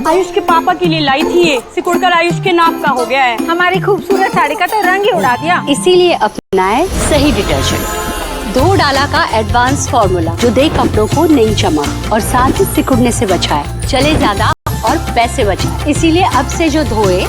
आयुष के पापा के लिए लाई थी ये, सिकुड़कर आयुष के नाक का हो गया है। हमारी खूबसूरत साड़ी का तो रंग ही उड़ा दिया। इसीलिए अपनाए सही डिटर्जेंट, 2 डाला का एडवांस फॉर्मूला जो दे कपड़ों को नई चमक और साथ ही सिकुड़ने से बचाए, चले ज्यादा और पैसे बचाए। इसीलिए अब से जो धोए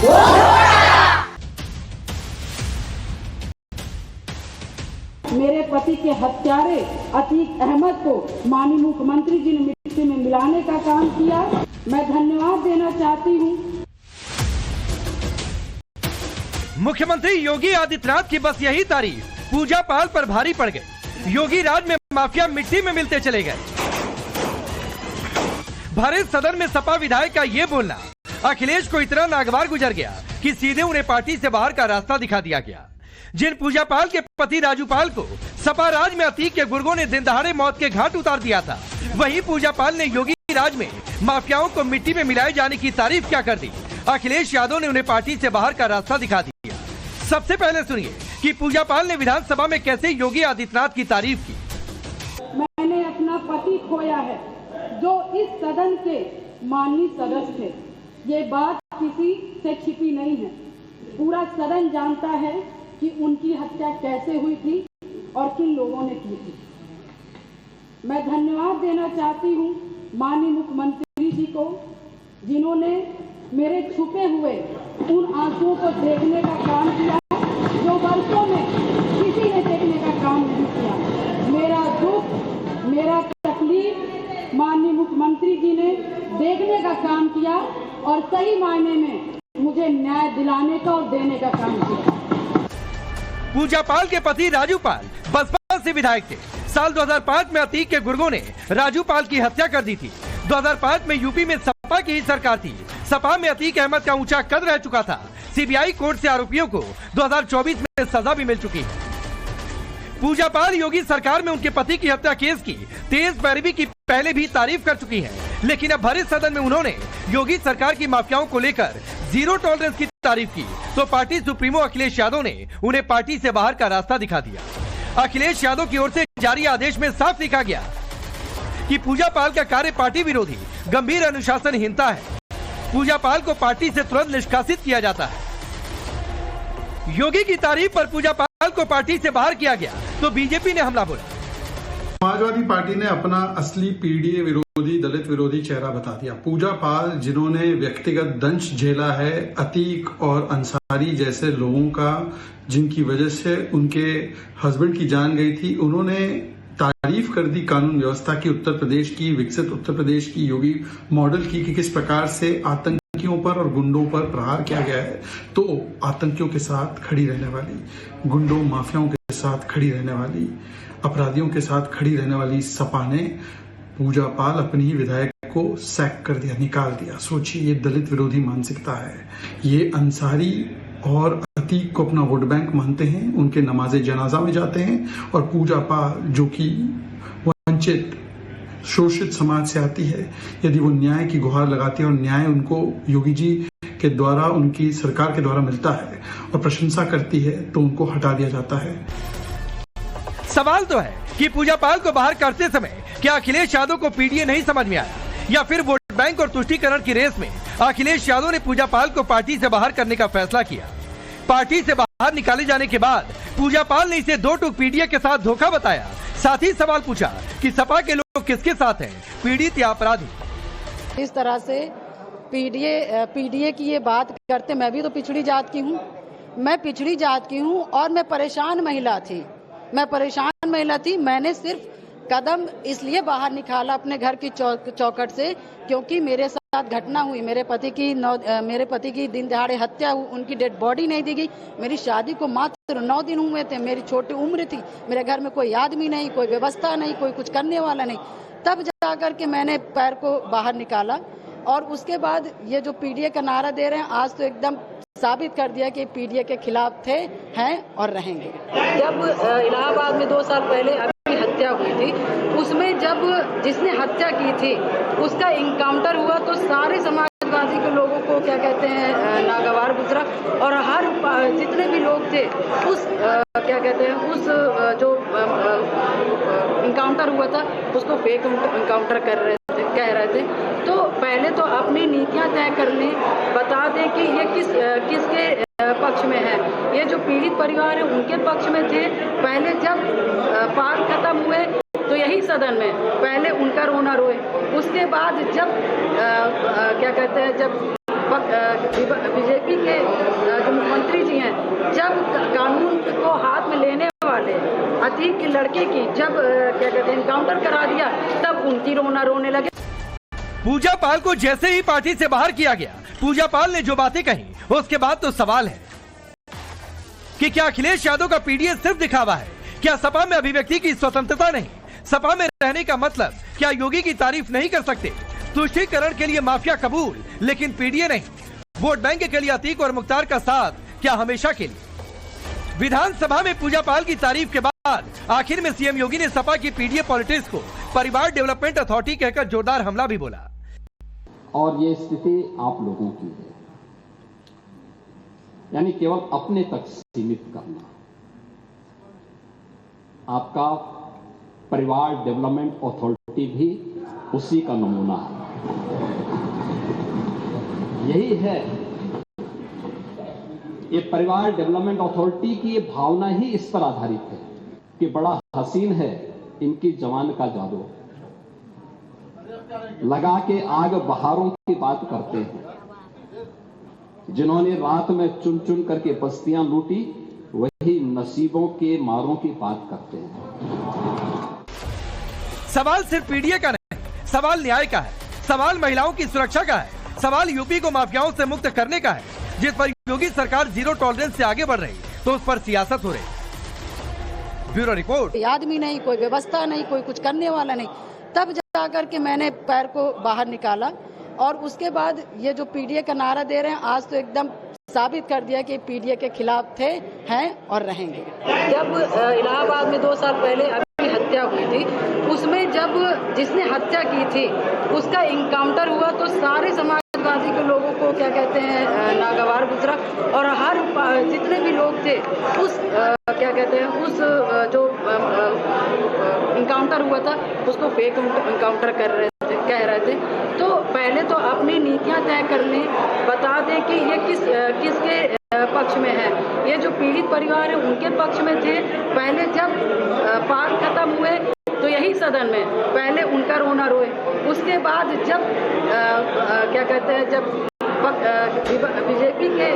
मेरे पति के हत्यारे अतीक अहमद को माननीय मुख्यमंत्री जी ने मिट्टी में मिलाने का काम किया। मैं धन्यवाद देना चाहती हूँ। मुख्यमंत्री योगी आदित्यनाथ की बस यही तारीफ पूजा पाल पर भारी पड़ गई। योगी राज में माफिया मिट्टी में मिलते चले गए। भरे सदन में सपा विधायक का ये बोलना अखिलेश को इतना नागवार गुजर गया कि सीधे उन्हें पार्टी से बाहर का रास्ता दिखा दिया गया। जिन पूजा पाल के पति राजू पाल को सपा राज में अतीक के गुर्गों ने दिन दहाड़े मौत के घाट उतार दिया था, वहीं पूजा पाल ने योगी राज में माफियाओं को मिट्टी में मिलाए जाने की तारीफ क्या कर दी। अखिलेश यादव ने उन्हें पार्टी से बाहर का रास्ता दिखा दिया। सबसे पहले सुनिए कि पूजा पाल ने विधानसभा में कैसे योगी आदित्यनाथ की तारीफ की। मैंने अपना पति खोया है जो इस सदन के माननीय सदस्य थे। ये बात किसी से छिपी नहीं है। पूरा सदन जानता है कि उनकी हत्या कैसे हुई थी और किन लोगों ने की थी। मैं धन्यवाद देना चाहती हूँ माननीय मुख्यमंत्री जी को, जिन्होंने मेरे छुपे हुए उन आंसुओं को देखने का काम किया जो वर्षों में किसी ने देखने का काम नहीं किया। मेरा दुख, मेरा तकलीफ माननीय मुख्यमंत्री जी ने देखने का काम किया और सही मायने में मुझे न्याय दिलाने का और देने का काम किया। पूजा पाल के पति राजू पाल बसपा से विधायक थे। साल 2005 में अतीक के गुर्गों ने राजू पाल की हत्या कर दी थी। 2005 में यूपी में सपा की ही सरकार थी। सपा में अतीक अहमद का ऊंचा कद रह चुका था। सीबीआई कोर्ट से आरोपियों को 2024 में सजा भी मिल चुकी है। पूजा पाल योगी सरकार में उनके पति की हत्या केस की तेज पैरवी की पहले भी तारीफ कर चुकी हैं, लेकिन अब भरे सदन में उन्होंने योगी सरकार की माफियाओं को लेकर जीरो टॉलरेंस की तारीफ की तो पार्टी सुप्रीमो अखिलेश यादव ने उन्हें पार्टी से बाहर का रास्ता दिखा दिया। अखिलेश यादव की ओर से जारी आदेश में साफ लिखा गया कि पूजा पाल का कार्य पार्टी विरोधी गंभीर अनुशासनहीनता है। पूजा पाल को पार्टी से तुरंत निष्कासित किया जाता है। योगी की तारीफ पर पूजा पाल को पार्टी से बाहर किया गया तो बीजेपी ने हमला बोला। समाजवादी पार्टी ने अपना असली पीडीए विरोधी, दलित विरोधी चेहरा बता दिया। पूजा पाल, जिन्होंने व्यक्तिगत दंश झेला है अतीक और अंसारी जैसे लोगों का, जिनकी वजह से उनके हस्बैंड की जान गई थी, उन्होंने तारीफ कर दी कानून व्यवस्था की, उत्तर प्रदेश की, विकसित उत्तर प्रदेश की, योगी मॉडल की, कि किस प्रकार से आतंकियों पर और गुंडों पर प्रहार किया गया है। तो आतंकियों के साथ खड़ी रहने वाली, गुंडों माफियाओं के साथ खड़ी रहने वाली, अपराधियों के साथ खड़ी रहने वाली सपा ने पूजा पाल अपनी ही विधायक को सैक कर दिया, निकाल दिया। सोचिए, ये दलित विरोधी मानसिकता है। ये अंसारी और अतीक को अपना वोट बैंक मानते हैं, उनके नमाजे जनाजा में जाते हैं, और पूजा पाल जो कि वंचित शोषित समाज से आती है, यदि वो न्याय की गुहार लगाती है और न्याय उनको योगी जी के द्वारा, उनकी सरकार के द्वारा मिलता है और प्रशंसा करती है, तो उनको हटा दिया जाता है। सवाल तो है कि पूजा पाल को बाहर करते समय क्या अखिलेश यादव को पीडीए नहीं समझ में आया, या फिर वोट बैंक और तुष्टीकरण की रेस में अखिलेश यादव ने पूजा पाल को पार्टी से बाहर करने का फैसला किया। पार्टी से बाहर निकाले जाने के बाद पूजा पाल ने इसे 2 टूक पीडीए के साथ धोखा बताया। साथ ही सवाल पूछा कि सपा के लोग किसके साथ हैं, पीड़ित या अपराधी। इस तरह से पीडीए की ये बात करते, मैं भी तो पिछड़ी जात की हूँ, मैं पिछड़ी जात की हूँ और मैं परेशान महिला थी। मैंने सिर्फ कदम इसलिए बाहर निकाला अपने घर की चौखट से क्योंकि मेरे साथ घटना हुई। मेरे पति की दिन दहाड़े हत्या हुई, उनकी डेड बॉडी नहीं दी गई। मेरी शादी को मात्र 9 दिन हुए थे, मेरी छोटी उम्र थी, मेरे घर में कोई आदमी नहीं, कोई व्यवस्था नहीं, कोई कुछ करने वाला नहीं। तब जाकर के मैंने पैर को बाहर निकाला और उसके बाद ये जो पीडीए का नारा दे रहे हैं, आज तो एकदम साबित कर दिया कि पीडीए के खिलाफ थे, हैं और रहेंगे। जब इलाहाबाद में 2 साल पहले अभी हत्या हुई थी, उसमें जब जिसने हत्या की थी उसका इनकाउंटर हुआ तो सारे समाजवादी के लोगों को क्या कहते हैं नागवार गुजरा, और हर जितने भी लोग थे उस उस जो इनकाउंटर हुआ था उसको फेक इनकाउंटर कह कह रहे थे। तो पहले तो अपनी नीतियां तय कर लें, बता दें कि ये किसके पक्ष में है। ये जो पीड़ित परिवार है उनके पक्ष में थे। पहले जब पाल खत्म हुए तो यही सदन में पहले उनका रोना रोए, उसके बाद जब क्या कहते हैं, जब बीजेपी के जो मुख्यमंत्री जी हैं, जब कानून को हाथ में लेने वाले अतीक की लड़के की जब क्या कहते हैं एनकाउंटर करा दिया, तब उनकी रोना रोने लगे। पूजा पाल को जैसे ही पार्टी से बाहर किया गया, पूजा पाल ने जो बातें कही उसके बाद तो सवाल है कि क्या अखिलेश यादव का पीडीए सिर्फ दिखावा है? क्या सपा में अभिव्यक्ति की स्वतंत्रता नहीं? सपा में रहने का मतलब क्या योगी की तारीफ नहीं कर सकते? तुष्टीकरण के लिए माफिया कबूल, लेकिन पीडीए नहीं। वोट बैंक के लिए अतीक और मुख्तार का साथ क्या हमेशा के लिए? विधानसभा में पूजा पाल की तारीफ के बाद आखिर में सीएम योगी ने सपा की पीडीए पॉलिटिक्स को परिवार डेवलपमेंट अथॉरिटी कहकर जोरदार हमला भी बोला। और ये स्थिति आप लोगों की है, यानी केवल अपने तक सीमित करना। आपका परिवार डेवलपमेंट अथॉरिटी भी उसी का नमूना है। यही है, ये परिवार डेवलपमेंट अथॉरिटी की ये भावना ही इस पर आधारित है कि बड़ा हसीन है इनकी जवान का जादू। लगा के आग बहारों की बात करते हैं, जिन्होंने रात में चुन चुन करके बस्तियां लूटी, वही नसीबों के मारों की बात करते हैं। सवाल सिर्फ पीडीए का नहीं, सवाल न्याय का है, सवाल महिलाओं की सुरक्षा का है, सवाल यूपी को माफियाओं से मुक्त करने का है। जिस पर योगी सरकार जीरो टॉलरेंस से आगे बढ़ रही, तो उस पर सियासत हो रही। Bureau report. आदमी नहीं, कोई व्यवस्था नहीं, कोई कुछ करने वाला नहीं। तब जाकर के मैंने पैर को बाहर निकाला और उसके बाद ये जो पीडीए का नारा दे रहे हैं, आज तो एकदम साबित कर दिया कि पीडीए के खिलाफ थे, हैं और रहेंगे। जब इलाहाबाद में 2 साल पहले अभी हत्या हुई थी, उसमें जब जिसने हत्या की थी उसका इनकाउंटर हुआ, तो सारे समाजवादी के लोगों को क्या कहते हैं नागवार गुजरा, और हर जितने भी लोग थे उस क्या कहते हैं उस जो इनकाउंटर हुआ था उसको फेक इनकाउंटर कह रहे थे। तो पहले तो अपनी नीतियां तय कर लें, बता दें कि ये किसके पक्ष में है। ये जो पीड़ित परिवार है उनके पक्ष में थे। पहले जब पाल खत्म हुए तो यही सदन में पहले उनका रोना रोए, उसके बाद जब क्या कहते हैं जब बीजेपी के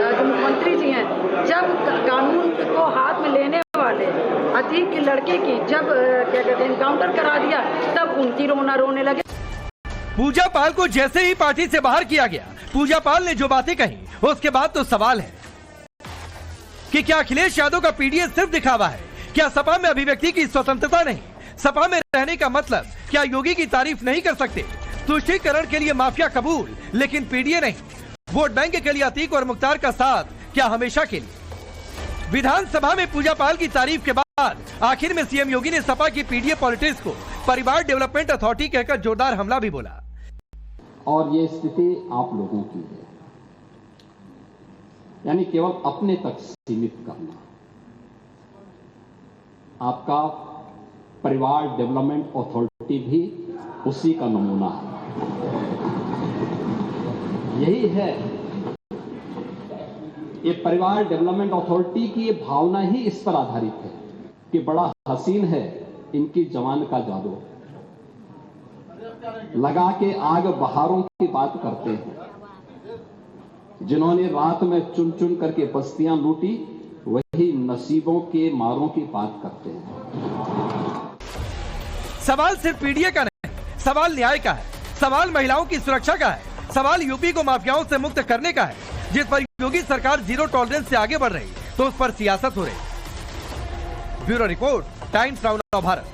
जो मुख्यमंत्री जी हैं, जब कानून को हाथ में लेने वाले अतीक की लड़के की जब क्या कहते हैं एनकाउंटर करा दिया, तब उनकी रोना रोने लगे। पूजा पाल को जैसे ही पार्टी से बाहर किया गया, पूजा पाल ने जो बातें कही उसके बाद तो सवाल है कि क्या अखिलेश यादव का पीडीए सिर्फ दिखावा है? क्या सपा में अभिव्यक्ति की स्वतंत्रता नहीं? सपा में रहने का मतलब क्या योगी की तारीफ नहीं कर सकते? तुष्टीकरण के लिए माफिया कबूल, लेकिन पीडीए नहीं। वोट बैंक के लिए अतीक और मुख्तार का साथ क्या हमेशा के लिए? विधानसभा में पूजा पाल की तारीफ के बाद आखिर में सीएम योगी ने सपा की पीडीए पॉलिटिक्स को परिवार डेवलपमेंट अथॉरिटी कहकर जोरदार हमला भी बोला। और ये स्थिति आप लोगों की है, यानी केवल अपने तक सीमित करना। आपका परिवार डेवलपमेंट अथॉरिटी भी उसी का नमूना है। यही है, ये परिवार डेवलपमेंट अथॉरिटी की ये भावना ही इस पर आधारित है कि बड़ा हसीन है इनकी जवान का जादू। लगा के आग बहारों की बात करते हैं, जिन्होंने रात में चुन चुन करके बस्तियां लूटी, वही नसीबों के मारों की बात करते हैं। सवाल सिर्फ पीडीए का नहीं, सवाल न्याय का है, सवाल महिलाओं की सुरक्षा का है, सवाल यूपी को माफियाओं से मुक्त करने का है। जिस पर योगी सरकार जीरो टॉलरेंस से आगे बढ़ रही, तो उस पर सियासत हो रही। Bureau report, times now Bharat.